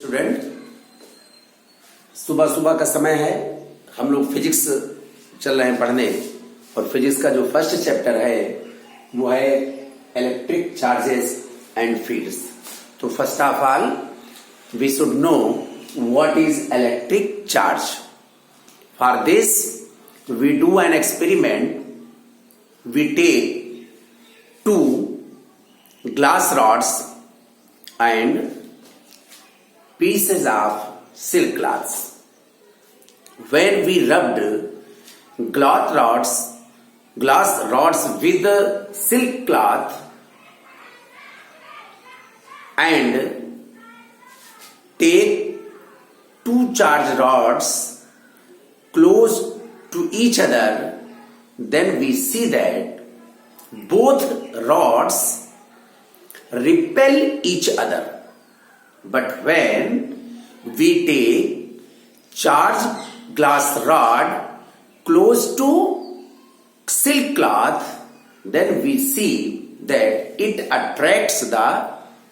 Student, सुबह सुबह का समय है। हम लोग फिजिक्स चल रहे हैं पढ़ने और फिजिक्स का जो फर्स्ट चैप्टर है वो है इलेक्ट्रिक चार्जेस एंड फील्ड्स। तो first of all we should know what is electric charge. For this we do an experiment. We take two glass rods and pieces of silk cloths. When we rubbed glass rods with the silk cloth and take two charged rods close to each other, then we see that both rods repel each other. But when we take charged glass rod close to silk cloth, then we see that it attracts the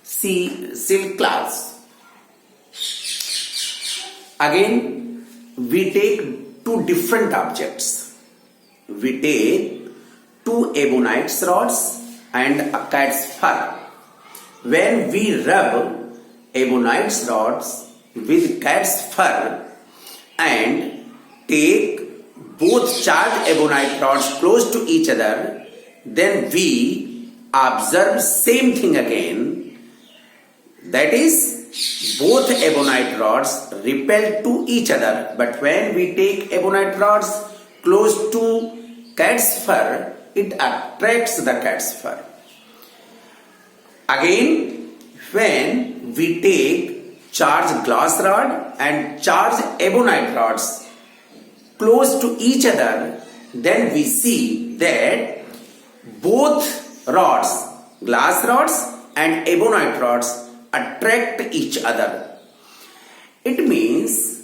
silk cloths. Again, we take two different objects. We take two ebonite rods and a cat's fur. When we rub ebonite rods with cat's fur and take both charged ebonite rods close to each other, then we observe same thing again. That is, both ebonite rods repel to each other. But when we take ebonite rods close to cat's fur, it attracts the cat's fur. Again, when we take charged glass rod and charged ebonite rods close to each other, then we see that both rods, glass rods and ebonite rods, attract each other. It means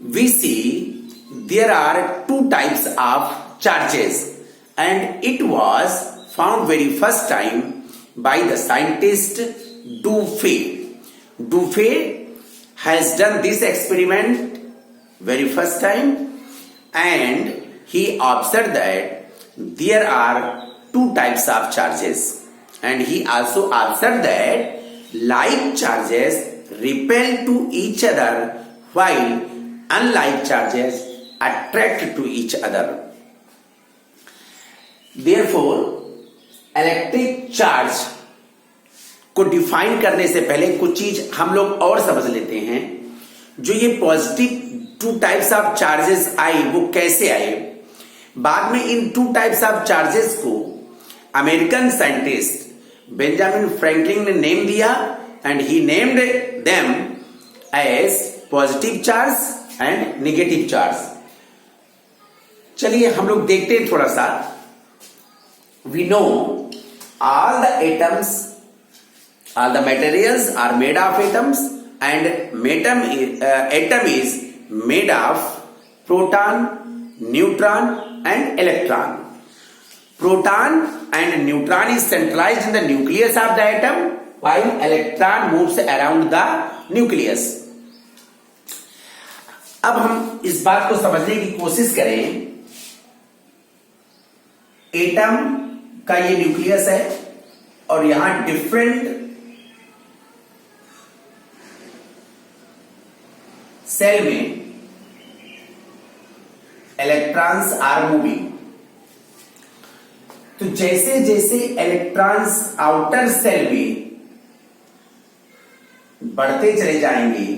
we see there are two types of charges, and it was found very first time by the scientist Dufay. Dufay has done this experiment very first time, and he observed that there are two types of charges, and he also observed that like charges repel to each other while unlike charges attract to each other. Therefore, electric charge को define करने से पहले कुछ चीज हम लोग और समझ लेते हैं। जो ये positive two types of charges आए वो कैसे आए। बाद में इन टू टाइप्स ऑफ चार्जेस को अमेरिकन साइंटिस्ट बेंजामिन फ्रैंकलिन ने नेम दिया, and he named them as positive charge and negative charge. चलिए हम लोग देखते हैं थोड़ा सा। We know all the atoms, all the materials are made of atoms, and atom is made of proton, neutron and electron. Proton and neutron is centralized in the nucleus of the atom, while electron moves around the nucleus. अब हम इस बात को समझने की कोशिश करें। Atom का ये न्यूक्लियस है और यहां डिफरेंट सेल में इलेक्ट्रॉन्स आर मूविंग। तो जैसे जैसे इलेक्ट्रॉन्स आउटर सेल में बढ़ते चले जाएंगे,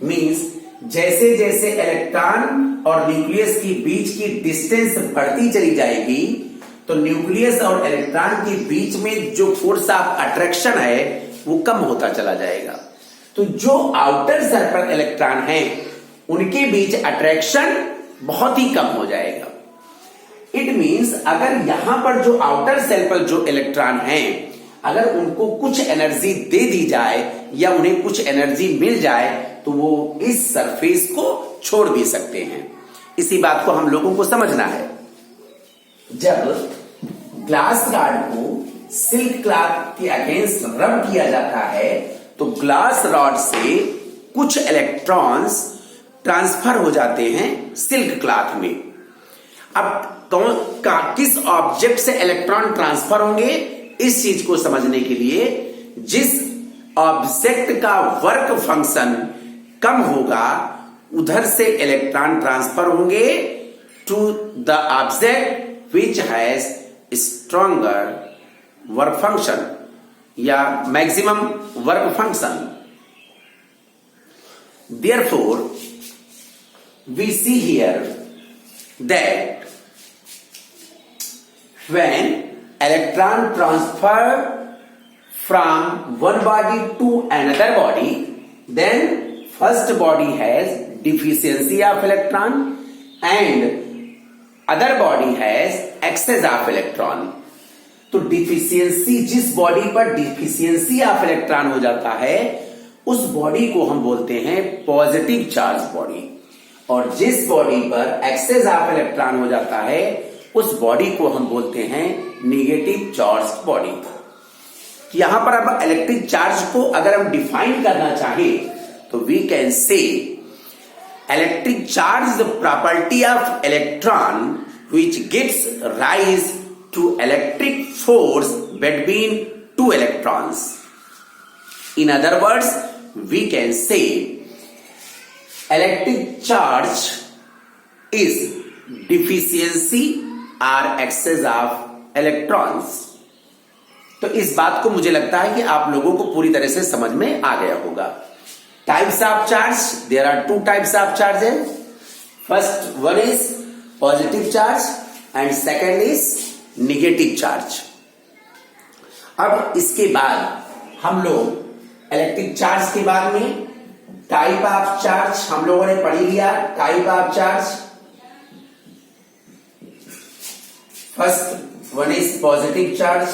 मींस जैसे जैसे इलेक्ट्रॉन और न्यूक्लियस के बीच की डिस्टेंस बढ़ती चली जाएगी, तो न्यूक्लियस और इलेक्ट्रॉन के बीच में जो फोर्स ऑफ अट्रैक्शन है वो कम होता चला जाएगा। तो जो आउटर सर्कल इलेक्ट्रॉन है उनके बीच अट्रैक्शन बहुत ही कम हो जाएगा। इट मींस अगर यहां पर जो आउटर सेल पर जो इलेक्ट्रॉन है, अगर उनको कुछ एनर्जी दे दी जाए या उन्हें कुछ एनर्जी मिल जाए तो वो इस सरफेस को छोड़ भी सकते हैं। इसी बात को हम लोगों को समझना है। जब ग्लास रॉड को सिल्क क्लॉथ के अगेंस्ट रब किया जाता है तो ग्लास रॉड से कुछ इलेक्ट्रॉन्स ट्रांसफर हो जाते हैं सिल्क क्लॉथ में। अब किस ऑब्जेक्ट से इलेक्ट्रॉन ट्रांसफर होंगे, इस चीज को समझने के लिए जिस ऑब्जेक्ट का वर्क फंक्शन कम होगा उधर से इलेक्ट्रॉन ट्रांसफर होंगे to the object which has stronger work function या maximum work function. Therefore, we see here that when electron transfer from one body to another body, then first body has deficiency of electron and other body has excess of electron। तो deficiency, जिस body पर deficiency of electron हो जाता है उस body को हम बोलते हैं पॉजिटिव चार्ज बॉडी, और जिस बॉडी पर एक्सेस ऑफ इलेक्ट्रॉन हो जाता है उस बॉडी को हम बोलते हैं नेगेटिव चार्ज बॉडी। यहां पर अब इलेक्ट्रिक चार्ज को अगर हम डिफाइन करना चाहें तो we can say electric charge is the property of electron which gives rise to electric force between two electrons. In other words, we can say electric charge is deficiency or excess of electrons। तो इस बात को मुझे लगता है कि आप लोगों को पूरी तरह से समझ में आ गया होगा। Types of charge, there are two types of charges। First one is positive charge and second is negative charge। अब इसके बाद हम लोग इलेक्ट्रिक चार्ज के बाद में टाइप ऑफ चार्ज हम लोगों ने पढ़ लिया। Type of charge, first one is positive charge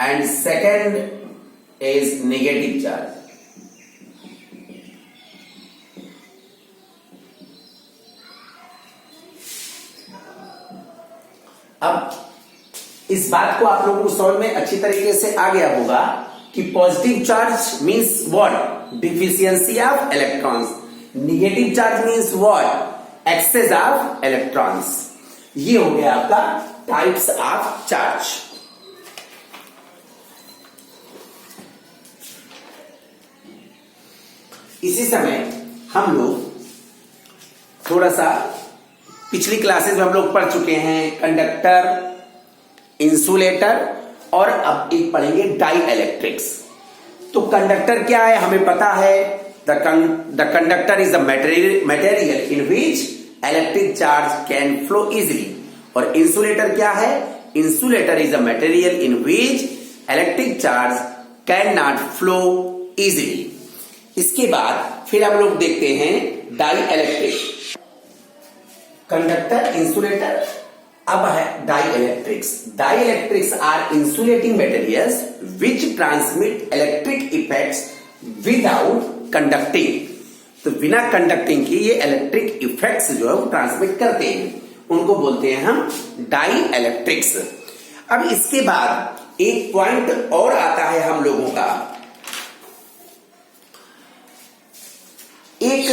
and second is negative charge. अब इस बात को आप लोगों को समझ में अच्छी तरीके से आ गया होगा कि positive charge means what, deficiency of electrons. Negative charge means what, excess of electrons. ये हो गया आपका टाइप्स ऑफ चार्ज। इसी समय हम लोग थोड़ा सा पिछली क्लासेस में हम लोग पढ़ चुके हैं कंडक्टर, इंसुलेटर, और अब एक पढ़ेंगे डाई इलेक्ट्रिक्स। तो कंडक्टर क्या है हमें पता है, the conductor is the material in which electric charge can flow easily. और इंसुलेटर क्या है, insulator is a material in which electric charge can not flow easily. इसके बाद फिर हम लोग देखते हैं डाई इलेक्ट्रिक। कंडक्टर, इंसुलेटर, अब है dielectrics. Dielectrics are insulating materials which transmit electric effects without conducting. तो बिना कंडक्टिंग की ये इलेक्ट्रिक इफेक्ट्स जो है वो ट्रांसमिट करते हैं, उनको बोलते हैं हम डाई इलेक्ट्रिक्स। अब इसके बाद एक पॉइंट और आता है हम लोगों का, एक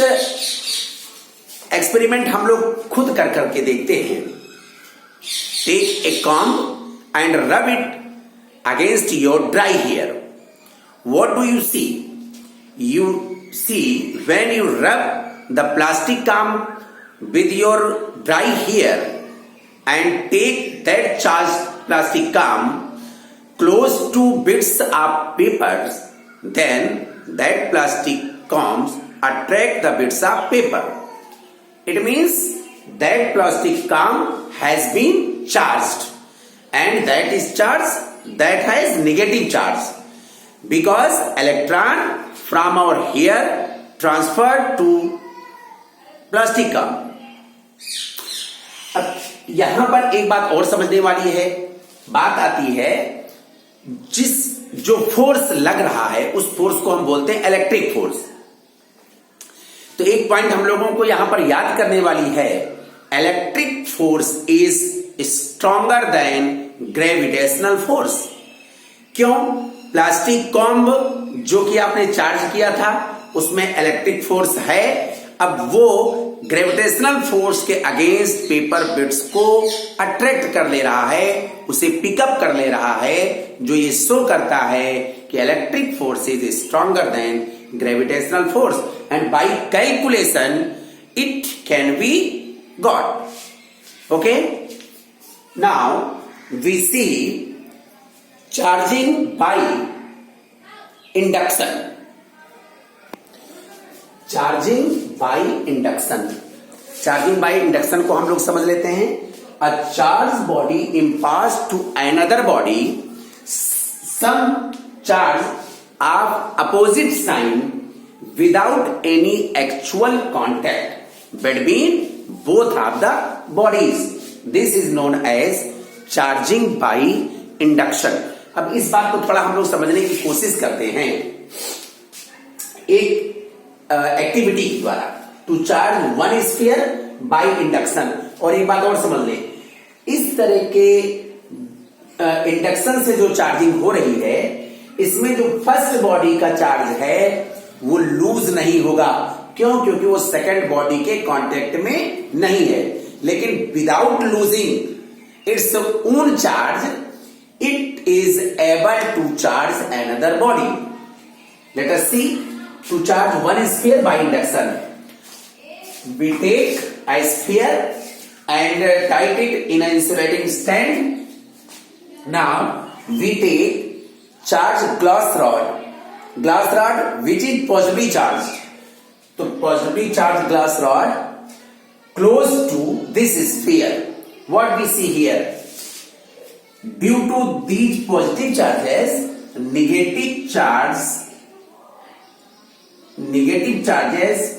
एक्सपेरिमेंट हम लोग खुद कर करके देखते हैं। Take a comb and rub it against your dry hair. What do you see? You see when you rub the plastic comb with your dry hair and take that charged plastic comb close to bits of papers, then that plastic combs attract the bits of paper. It means that plastic comb has been charged, and that is charge that has negative charge because electron from our hair transferred to plastic comb। अब यहां पर एक बात और समझने वाली है, बात आती है जो फोर्स लग रहा है उस फोर्स को हम बोलते हैं इलेक्ट्रिक फोर्स। तो एक पॉइंट हम लोगों को यहां पर याद करने वाली है, electric force is stronger than gravitational force. क्यों? प्लास्टिक कॉम्ब जो कि आपने चार्ज किया था उसमें इलेक्ट्रिक फोर्स है, अब वो ग्रेविटेशनल फोर्स के अगेंस्ट पेपर बिट्स को अट्रैक्ट कर ले रहा है, उसे पिकअप कर ले रहा है, जो ये शो करता है कि electric force is stronger than gravitational force and by calculation it can be got. Okay, now we see charging by induction. Charging by induction, charging by induction को हम लोग समझ लेते हैं। A charge body imparts to another body some charge of opposite sign without any actual contact between both of the bodies, this is known as charging by induction. अब इस बात को थोड़ा हम लोग समझने की कोशिश करते हैं एक एक्टिविटी द्वारा, to charge one sphere by induction. और एक बात और समझ ले, इस तरह के इंडक्शन से जो चार्जिंग हो रही है इसमें जो फर्स्ट बॉडी का चार्ज है वो लूज नहीं होगा। क्यों? क्योंकि वो सेकंड बॉडी के कांटेक्ट में नहीं है। लेकिन without losing its own charge it is able to charge another body. Let us see, to charge one sphere by induction, we take a sphere and tie it in an insulating stand. Now we take charged glass rod which is positively charged. So positively charged glass rod close to this sphere. What we see here, due to these positive charges, negative charges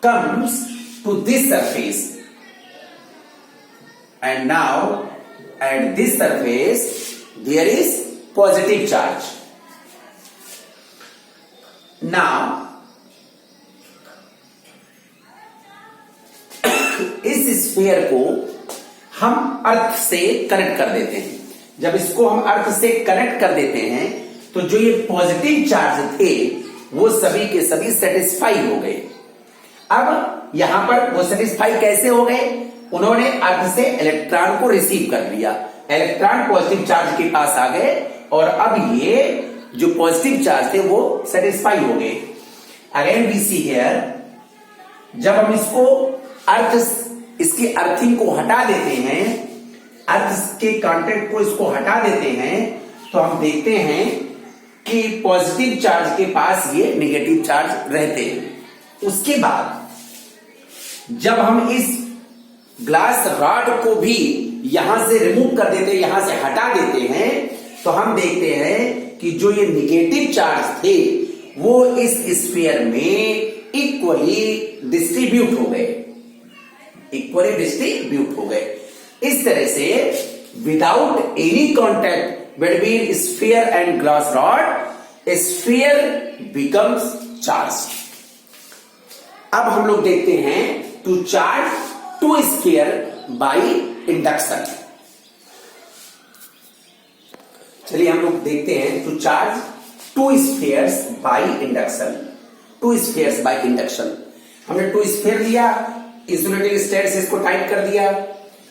comes to this surface, and now at this surface there is positive charge. Now इस sphere को हम अर्थ से connect कर देते हैं। जब इसको हम अर्थ से कनेक्ट कर देते हैं तो जो ये पॉजिटिव चार्ज थे वो सभी के सभी सेटिस्फाई हो गए। अब यहां पर वो सेटिस्फाई कैसे हो गए? उन्होंने अर्थ से इलेक्ट्रॉन को रिसीव कर लिया, इलेक्ट्रॉन पॉजिटिव चार्ज के पास आ गए और अब ये जो पॉजिटिव चार्ज थे वो सेटिस्फाई हो गए। अगेन वी सी हियर, जब हम इसको इसकी अर्थिंग को हटा देते हैं, अर्थ के कांटेक्ट को इसको हटा देते हैं, तो हम देखते हैं कि पॉजिटिव चार्ज के पास ये नेगेटिव चार्ज रहते हैं। उसके बाद जब हम इस ग्लास रॉड को भी यहां से रिमूव कर देते हैं, यहां से हटा देते हैं, तो हम देखते हैं कि जो ये नेगेटिव चार्ज थे वो इस स्फीयर में इक्वली डिस्ट्रीब्यूट हो गए, इस तरह से without any contact between sphere and glass rod sphere becomes charge. अब हम लोग देखते हैं to charge two sphere by induction. चलिए हम लोग देखते हैं to charge two spheres by induction. Two spheres by induction, हमने टू स्फीयर लिया, इंसुलेटिंग स्टेट से इसको टाइट कर दिया।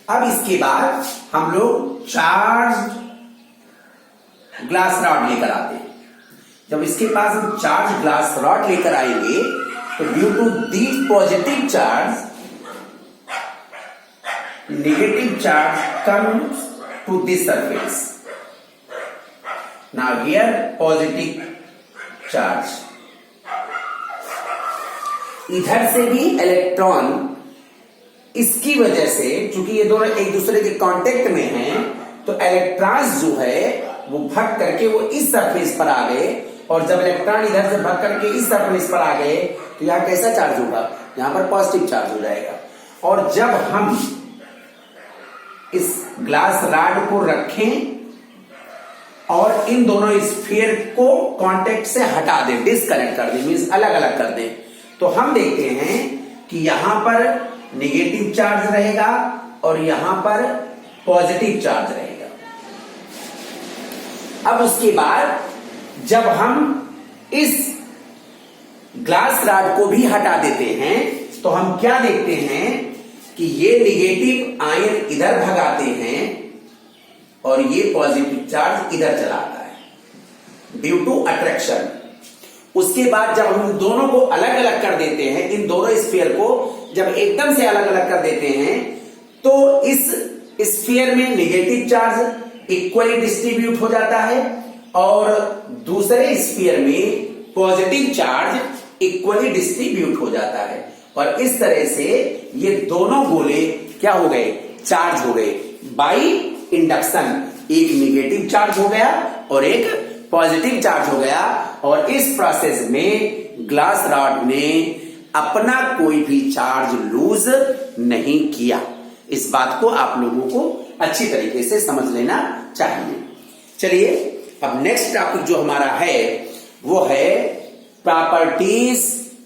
अब इसके बाद हम लोग चार्ज ग्लास रॉड लेकर आते हैं। जब इसके पास हम चार्ज ग्लास रॉड लेकर आएंगे तो due to these positive charge negative charge comes to this surface. Now here positive charge, इधर से भी इलेक्ट्रॉन इसकी वजह से, चूंकि ये दोनों एक दूसरे के कांटेक्ट में हैं, तो इलेक्ट्रॉन्स जो है वो भाग करके वो इस सरफेस पर आ गए, और जब इलेक्ट्रॉन इधर से भाग करके इस सरफेस पर आ गए तो यहां कैसा चार्ज होगा? यहां पर पॉजिटिव चार्ज हो जाएगा। और जब हम इस ग्लास रॉड को रखें और इन दोनों स्फीयर को कांटेक्ट से हटा दें, डिस्कनेक्ट कर दें, मींस अलग अलग कर दें, तो हम देखते हैं कि यहां पर नेगेटिव चार्ज रहेगा और यहां पर पॉजिटिव चार्ज रहेगा। अब उसके बाद जब हम इस ग्लास रॉड को भी हटा देते हैं तो हम क्या देखते हैं कि ये निगेटिव आयन इधर भगाते हैं और ये पॉजिटिव चार्ज इधर चला आता है ड्यू टू अट्रैक्शन। उसके बाद जब हम दोनों को अलग अलग कर देते हैं, इन दोनों स्फीयर को जब एकदम से अलग अलग कर देते हैं तो इस स्फीयर में नेगेटिव चार्ज इक्वली डिस्ट्रीब्यूट हो जाता है और दूसरे स्फीयर में पॉजिटिव चार्ज इक्वली डिस्ट्रीब्यूट हो जाता है और इस तरह से ये दोनों गोले क्या हो गए, चार्ज हो गए बाय इंडक्शन। एक नेगेटिव चार्ज हो गया और एक पॉजिटिव चार्ज हो गया और इस प्रोसेस में ग्लास रॉड ने अपना कोई भी चार्ज लूज नहीं किया। इस बात को आप लोगों को अच्छी तरीके से समझ लेना चाहिए। चलिए अब नेक्स्ट टॉपिक जो हमारा है वो है properties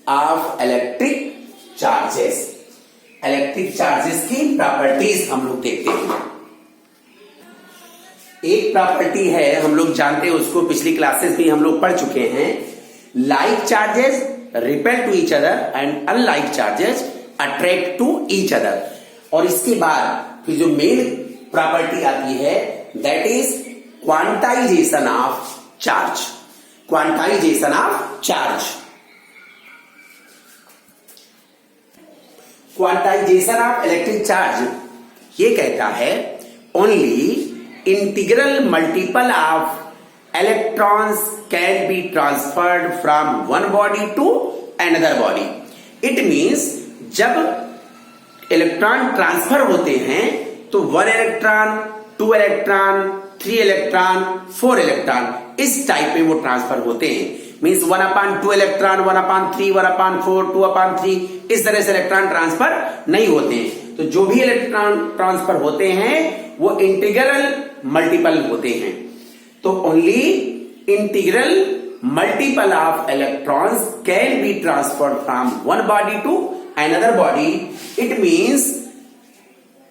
of electric charges. Electric charges की प्रॉपर्टीज हम लोग देखते हैं। एक प्रॉपर्टी है, हम लोग जानते हैं उसको, पिछली क्लासेस में हम लोग पढ़ चुके हैं। Like charges repel to each other and unlike charges attract to each other. और इसके बाद फिर जो मेन प्रॉपर्टी आती है that is quantisation of charge. Quantisation of charge, quantisation of electric charge ये कहता है only integral multiple of electrons can be transferred from one body to another body. It means जब इलेक्ट्रॉन ट्रांसफर होते हैं तो 1 electron, 2 electron, 3 electron, 4 electron इस type में वो ट्रांसफर होते हैं। मीन्स 1/2 इलेक्ट्रॉन, 1/3, 1/4, 2/3 इस तरह से इलेक्ट्रॉन ट्रांसफर नहीं होते हैं। तो जो भी इलेक्ट्रॉन ट्रांसफर होते हैं वो इंटीग्रल मल्टीपल होते हैं। तो only integral multiple of electrons can be transferred from one body to another body. It means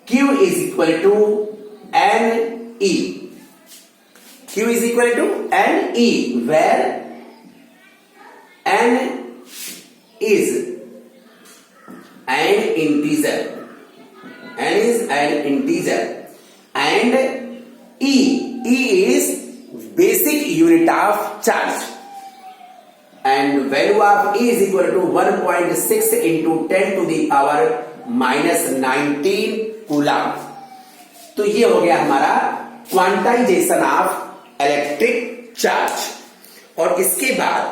Q is equal to NE. Q is equal to NE, where N is an integer. N is an integer and E is basic unit of charge. And value of E is equal to 1.6 into 10 to the power minus 19 coulomb. तो ये हो गया हमारा quantization of electric charge. और इसके बाद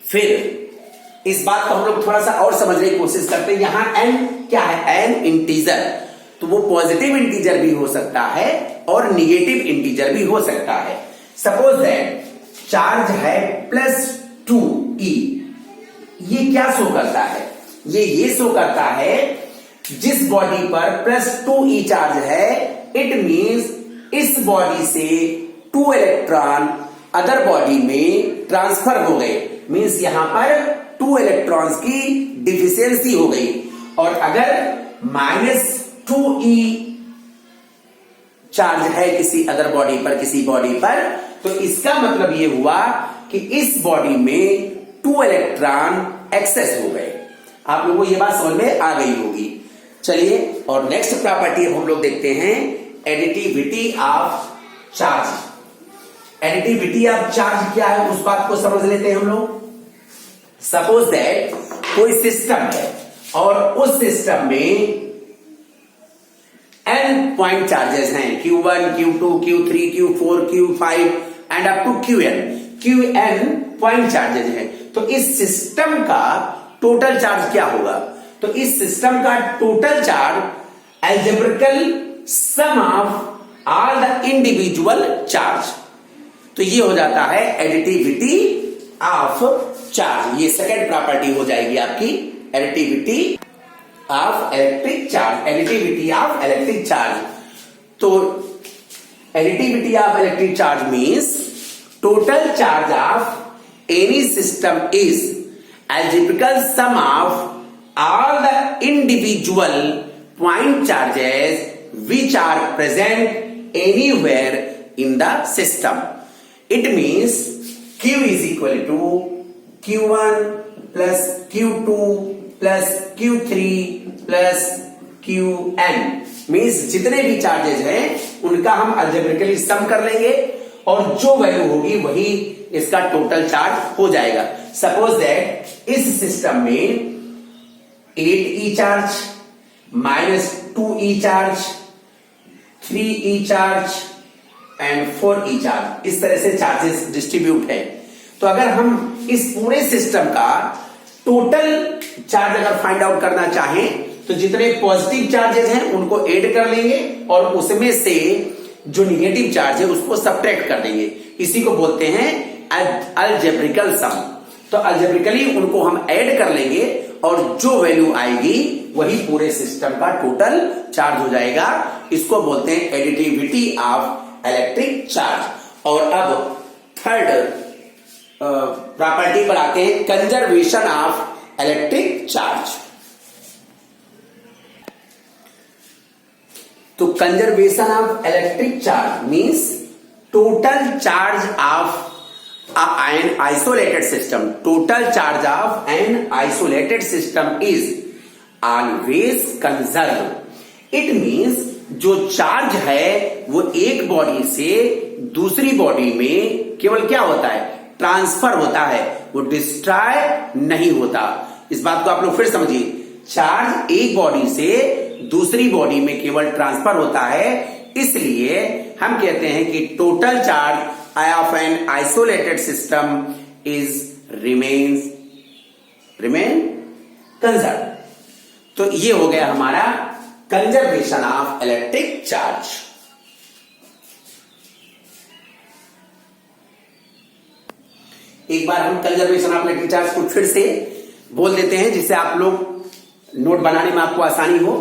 फिर इस बात को हम लोग थोड़ा सा और समझने की कोशिश करते हैं। यहां n क्या है, n इंटीजर, तो वो पॉजिटिव इंटीजर भी हो सकता है और निगेटिव इंटीजर भी हो सकता है। सपोज दैट चार्ज है +2e, ये क्या शो करता है, ये शो करता है जिस बॉडी पर +2e चार्ज है इट मींस इस बॉडी से 2 इलेक्ट्रॉन अदर बॉडी में ट्रांसफर हो गए। मींस यहां पर 2 इलेक्ट्रॉन्स की डिफिशियंसी हो गई। और अगर -2e चार्ज है किसी अदर बॉडी पर, किसी बॉडी पर, तो इसका मतलब ये हुआ कि इस बॉडी में 2 इलेक्ट्रॉन एक्सेस हो गए। आप लोगों को ये बात समझ में आ गई होगी। चलिए और नेक्स्ट प्रॉपर्टी हम लोग देखते हैं additivity of charge. Additivity of charge क्या है उस बात को समझ लेते हैं हम लोग। सपोज दैट कोई सिस्टम है और उस सिस्टम में n पॉइंट चार्जेस हैं, Q1, Q2, Q3, Q4, Q5 and up to Qn point charges हैं। तो इस सिस्टम का टोटल चार्ज क्या होगा, तो इस सिस्टम का total charge algebraical sum of all the individual charge. तो ये हो जाता है एडिटिविटी ऑफ चार्ज। ये सेकेंड प्रॉपर्टी हो जाएगी आपकी additivity of electric charge. Additivity of electric charge, तो additivity of electric charge means total charge of any system is algebraical sum of all the individual point charges which are present anywhere in the system. It means Q is equal to Q1 plus Q2 plus Q3 plus Qn. Means जितने भी charges हैं उनका हम algebraically सम कर लेंगे और जो value होगी वही इसका टोटल चार्ज हो जाएगा. सपोज दैट इस सिस्टम में 8E charge minus 2E charge 3E charge and 4E charge, इस तरह से चार्जेस डिस्ट्रीब्यूट है. तो अगर हम इस पूरे सिस्टम का टोटल चार्ज अगर फाइंड आउट करना चाहें तो जितने पॉजिटिव चार्जेस हैं उनको ऐड कर लेंगे और उसमें से जो निगेटिव चार्ज है उसको सब्ट्रैक्ट कर देंगे. इसी को बोलते हैं अलजेब्रिकल सम. तो अलजेब्रिकली उनको हम ऐड कर लेंगे और जो वैल्यू आएगी वही पूरे सिस्टम का टोटल चार्ज हो जाएगा. इसको बोलते हैं एडिटिविटी ऑफ इलेक्ट्रिक चार्ज. और अब थर्ड प्रॉपर्टी पर आते हैं, कंजर्वेशन ऑफ इलेक्ट्रिक चार्ज. तो conservation of electric charge means total charge of an isolated system. Total charge of an isolated system is always conserved. It means जो charge है वो एक बॉडी से दूसरी बॉडी में केवल क्या होता है, ट्रांसफर होता है, वो डिस्ट्रॉय नहीं होता. इस बात को आप लोग फिर समझिए. चार्ज एक बॉडी से दूसरी बॉडी में केवल ट्रांसफर होता है, इसलिए हम कहते हैं कि total charge of an isolated system is remain conserved. तो ये हो गया हमारा कंजर्वेशन ऑफ इलेक्ट्रिक चार्ज. एक बार हम कंजर्वेशन ऑफ इलेक्ट्रिक चार्ज को फिर से बोल देते हैं जिससे आप लोग नोट बनाने में आपको आसानी हो.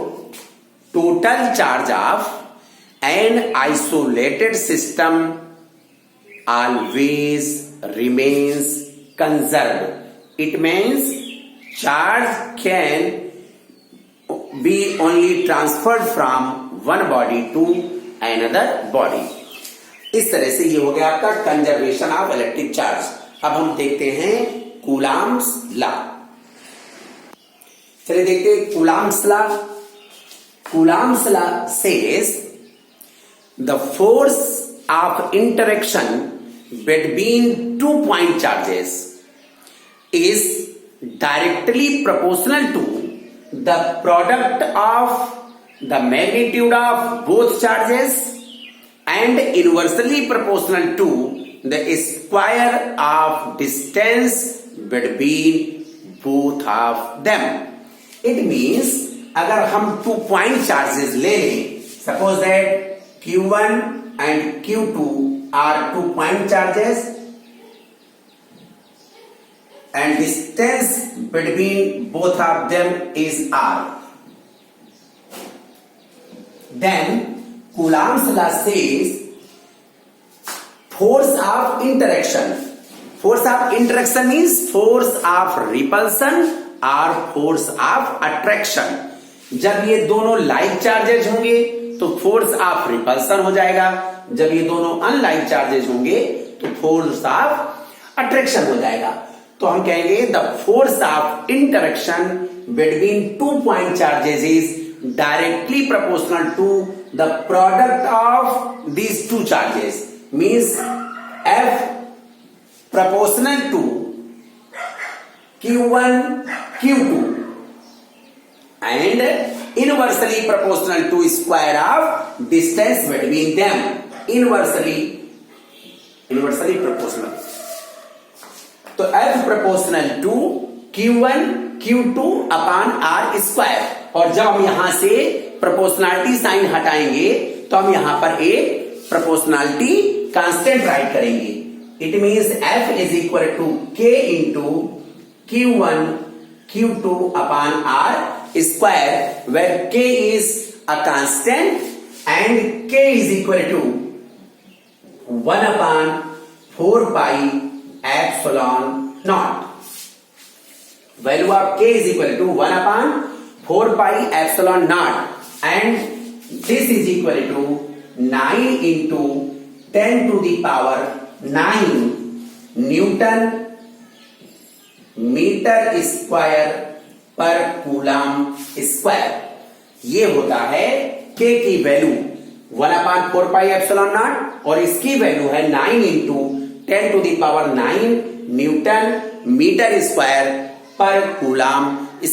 Total charge of an isolated system always remains conserved. It means charge can be only transferred from one body to another body. इस तरह से ये हो गया आपका कंजर्वेशन ऑफ इलेक्ट्रिक चार्ज. अब हम देखते हैं कूलाम्स लॉ. चलिए देखते हैं coulombs law. Coulombs law says the force of interaction between 2 point charges is directly proportional to the product of the magnitude of both charges and inversely proportional to the square of distance between both of them. It means अगर हम 2 point charges ले लें, suppose that Q1 and Q2 are 2 point charges and distance between both of them is r. Then Coulomb's law says force of interaction. Force of interaction means force of repulsion or force of attraction. जब ये दोनों like charges होंगे तो force of repulsion हो जाएगा. जब ये दोनों अनलाइक चार्जेस होंगे तो फोर्स ऑफ अट्रैक्शन हो जाएगा. तो हम कहेंगे the force of interaction between 2 point charges is directly proportional to the product of these 2 charges. Means F proportional to Q1 Q2 and inversely proportional to square of distance between them. Inversely proportional. तो F proportional to Q1 Q2 upon R square. और जब हम यहां से proportionality sign हटाएंगे तो हम यहां पर एक प्रोपोर्शनलिटी कांस्टेंट राइट करेंगे. It means F is equal to K into Q1 Q2 upon R square, where K is a constant and K is equal to 1 upon 4 pi epsilon naught. Value of K is equal to 1 upon 4 pi epsilon naught, and this is equal to 9 into 10 to the power 9 newton metre square per coulomb square. ये होता है K की value 1/4 pi epsilon not और इसकी value है 9 into 10 to the power 9 newton metre square per coulomb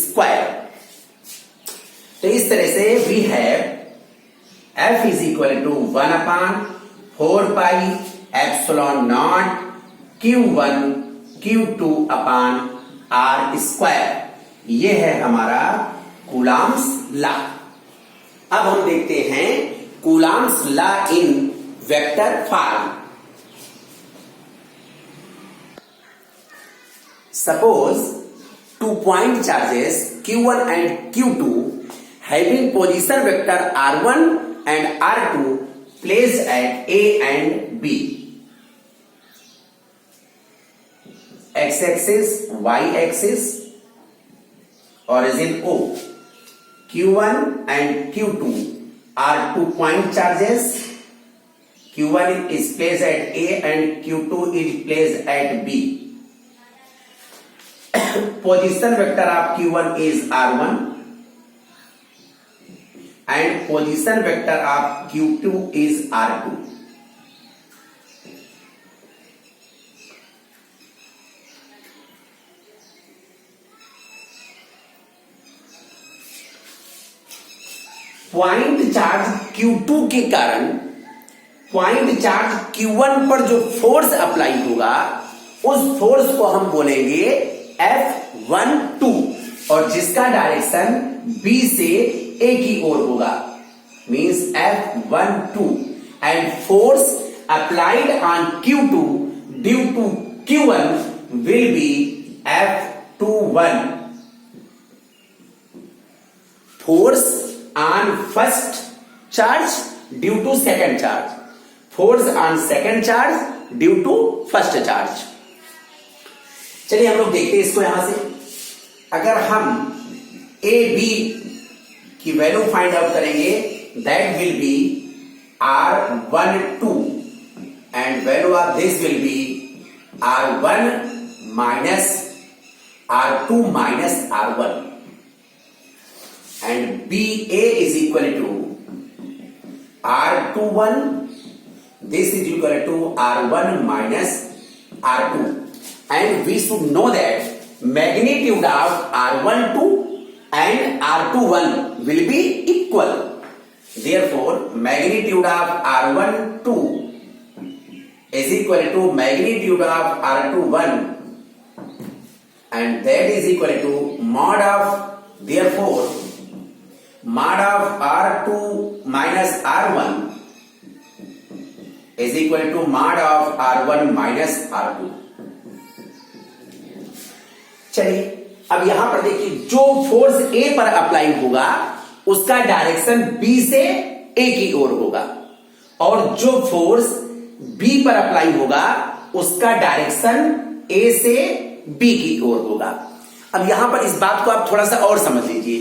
square. तो इस तरह से we have F is equal to 1/4 pi epsilon naught Q1 Q2 upon R square. ये है हमारा कूलम्स लॉ। अब हम देखते हैं Coulomb's law in vector form. Suppose 2 point charges Q1 and Q2 having position vector R1 and R2 placed at A and B. X-axis, Y-axis, origin O. Q1 and Q2 are 2 point charges. Q1 is placed at A and Q2 is placed at B. Position vector of Q1 is R1 and position vector of Q2 is R2. Point charge Q2 के कारण point charge Q1 पर जो force apply होगा उस force को हम बोलेंगे F12 और जिसका डायरेक्शन B से A की ओर होगा means F12 and force applied on Q2 due to Q1 will be F21। Force on first charge due to second charge, force on second charge due to first charge। चलिए हम लोग देखते हैं इसको यहां से। अगर हम ए बी की वैल्यू फाइंड आउट करेंगे that will be R12 and value of this will be R1 minus R2 minus R1 and BA is equal to R21, this is equal to R1 minus R2 and we should know that magnitude of R12 and R21 will be equal, therefore magnitude of R12 is equal to magnitude of R21 and that is equal to mod of, therefore mod of R2 minus R1 is equal to mod of R1 minus R2। चलिए अब यहां पर देखिए जो force A पर apply होगा उसका direction B से A की ओर होगा और जो फोर्स B पर अप्लाई होगा उसका डायरेक्शन A से B की ओर होगा। अब यहां पर इस बात को आप थोड़ा सा और समझ लीजिए।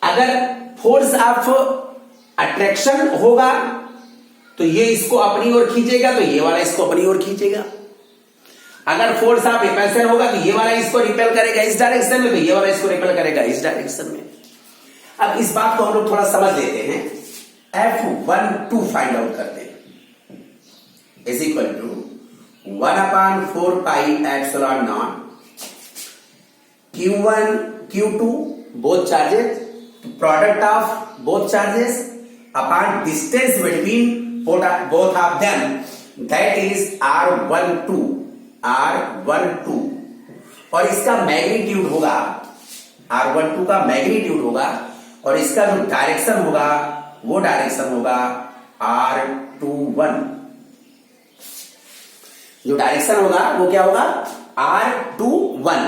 अगर फोर्स ऑफ अट्रैक्शन होगा तो ये इसको अपनी ओर खींचेगा तो ये वाला इसको अपनी ओर खींचेगा। अगर फोर्स ऑफ रिपल्शन होगा तो ये वाला इसको रिपेल करेगा इस डायरेक्शन में तो ये वाला इसको रिपेल करेगा इस डायरेक्शन में। अब इस बात को हम लोग थोड़ा समझ लेते हैं। F12 फाइंड आउट करते हैं is equal to 1/4 pi epsilon naught Q1 Q2 both charges, product of both charges upon distance between both of them, that is R12 और इसका मैग्नीट्यूड होगा R12 का मैग्नीट्यूड होगा और इसका जो डायरेक्शन होगा वो डायरेक्शन होगा R21। जो डायरेक्शन होगा वो क्या होगा R21।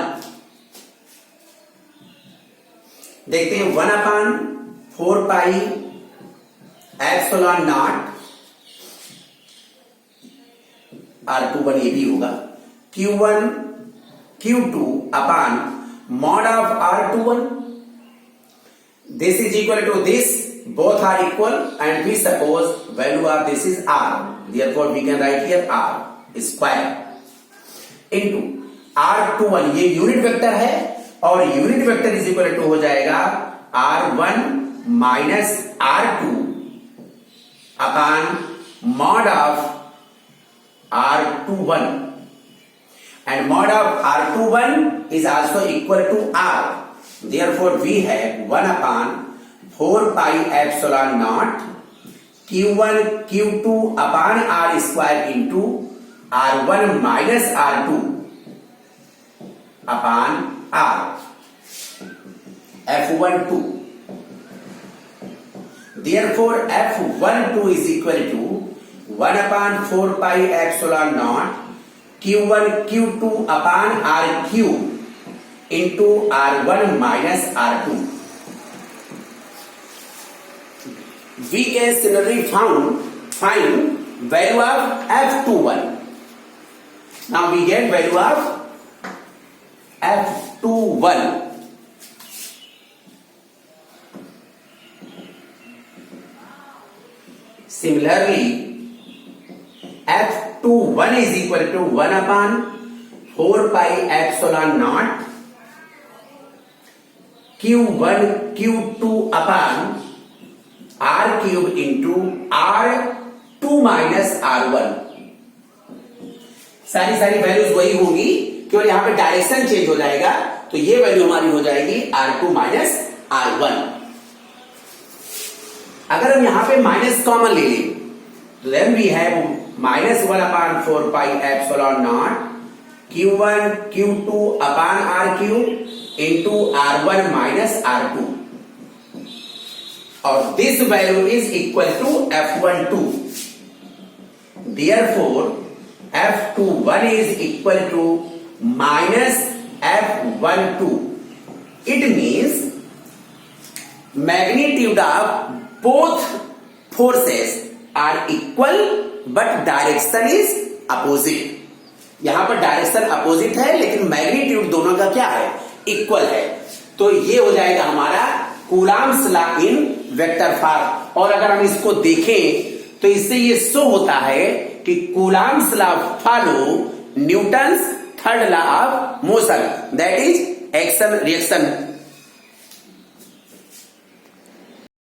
देखते हैं 1/4 पाई एप्सिलॉन नॉट R21 ये भी होगा Q1 Q2 upon mod of R21 this is equal to this, both are equal and we suppose value of this is r, therefore we can write here r square into r21, ये unit vector है और unit vector is equal to हो जाएगा r1 minus r2 upon mod of r21, and mod of r21 is also equal to r, therefore we have 1 upon 4 pi epsilon naught q1 q2 upon r square into r1 minus r2 upon r f12, therefore f12 is equal to 1 upon 4 pi epsilon naught q1 q2 upon r cube into r1 minus r2. We can similarly find value of f21. Now we get value of f21. Similarly, f21 is equal to 1 upon 4 pi epsilon naught q1 q2 upon r cube into r2 minus r1. सारी values वही होंगी, केवल यहां पे direction change हो जाएगा, तो ये वैल्यू हमारी हो जाएगी r2 माइनस r1. अगर हम यहां पे माइनस कॉमन ले लें तो then we have minus 1 upon 4 pi epsilon naught q1 q2 upon r cube into r1 minus r2, और this value is equal to f12. Therefore f21 is equal to minus f12. It means magnitude of both forces are equal but direction is opposite. यहां पर direction opposite है लेकिन magnitude दोनों का क्या है, equal है. तो ये हो जाएगा हमारा Coulomb's law in vector form. और अगर हम इसको देखें तो इससे ये शो होता है कि Coulomb's law follow Newton's third law of motion, that is action reaction